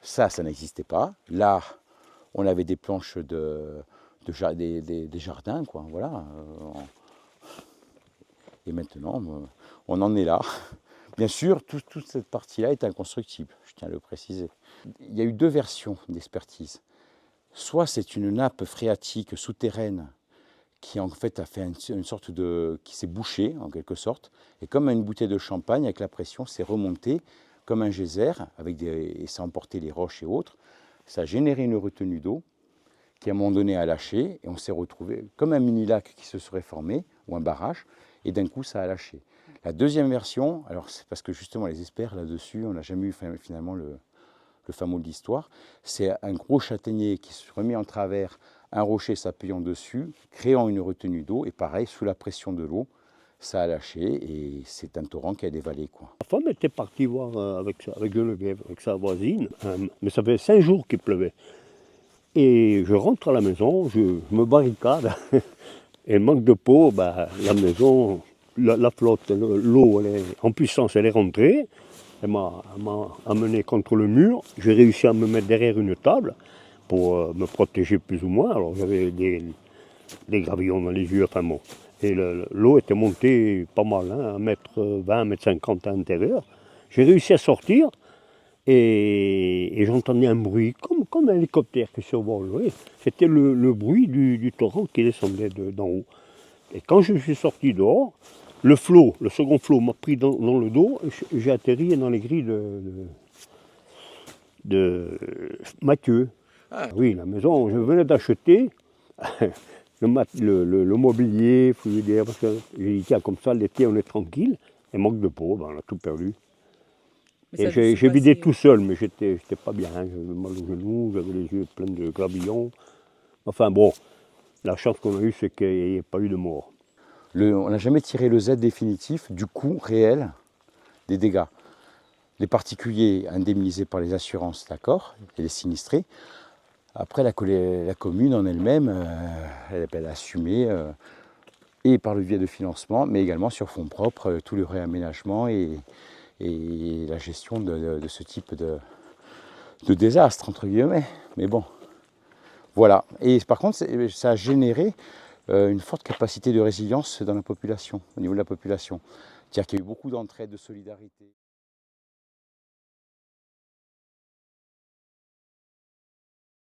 Ça n'existait pas. Là, on avait des planches des jardins, quoi, voilà. Et maintenant, on en est là. Bien sûr, toute cette partie-là est inconstructible, je tiens à le préciser. Il y a eu deux versions d'expertise. Soit c'est une nappe phréatique souterraine qui en fait a fait une sorte qui s'est bouchée en quelque sorte, et comme une bouteille de champagne avec la pression, c'est remonté comme un geyser et ça a emporté les roches et autres. Ça a généré une retenue d'eau qui à un moment donné a lâché et on s'est retrouvé comme un mini lac qui se serait formé ou un barrage et d'un coup ça a lâché. La deuxième version, alors c'est parce que justement les experts là-dessus, on n'a jamais eu finalement le fin mot de l'histoire, c'est un gros châtaignier qui se remet en travers, un rocher s'appuyant dessus, créant une retenue d'eau, et pareil, sous la pression de l'eau, ça a lâché, et c'est un torrent qui a dévalé, quoi. Ma femme était partie voir avec Geneviève, avec sa voisine, mais ça fait 5 jours qu'il pleuvait. Et je rentre à la maison, je me barricade, et manque de peau, la maison, la flotte, l'eau, en puissance, elle est rentrée. Elle m'a amené contre le mur. J'ai réussi à me mettre derrière une table pour me protéger plus ou moins. Alors j'avais des gravillons dans les yeux, enfin bon. Et l'eau était montée pas mal, hein, 1m20, 1m50 à l'intérieur. J'ai réussi à sortir et j'entendais un bruit, comme un hélicoptère qui survole. Oui. C'était le bruit du torrent qui descendait d'en haut. Et quand je suis sorti dehors, le second flot m'a pris dans le dos et j'ai atterri dans les grilles de Mathieu. Ah. Oui, la maison, je venais d'acheter le mobilier, parce que j'ai dit, tiens, comme ça, l'été, on est tranquille. Et manque de peau, on a tout perdu. Et j'ai vidé tout seul, mais j'étais pas bien. J'avais mal aux genoux, j'avais les yeux pleins de gravillons. Enfin bon, la chance qu'on a eue, c'est qu'il n'y ait pas eu de mort. On n'a jamais tiré le Z définitif du coût réel des dégâts. Les particuliers indemnisés par les assurances, d'accord, et les sinistrés. Après, la commune en elle-même, elle a assumé, et par le biais de financement, mais également sur fonds propres, tout le réaménagement et la gestion de ce type de désastre, entre guillemets. Mais bon, voilà. Et par contre, ça a généré une forte capacité de résilience dans la population, au niveau de la population. C'est-à-dire qu'il y a eu beaucoup d'entraide, de solidarité.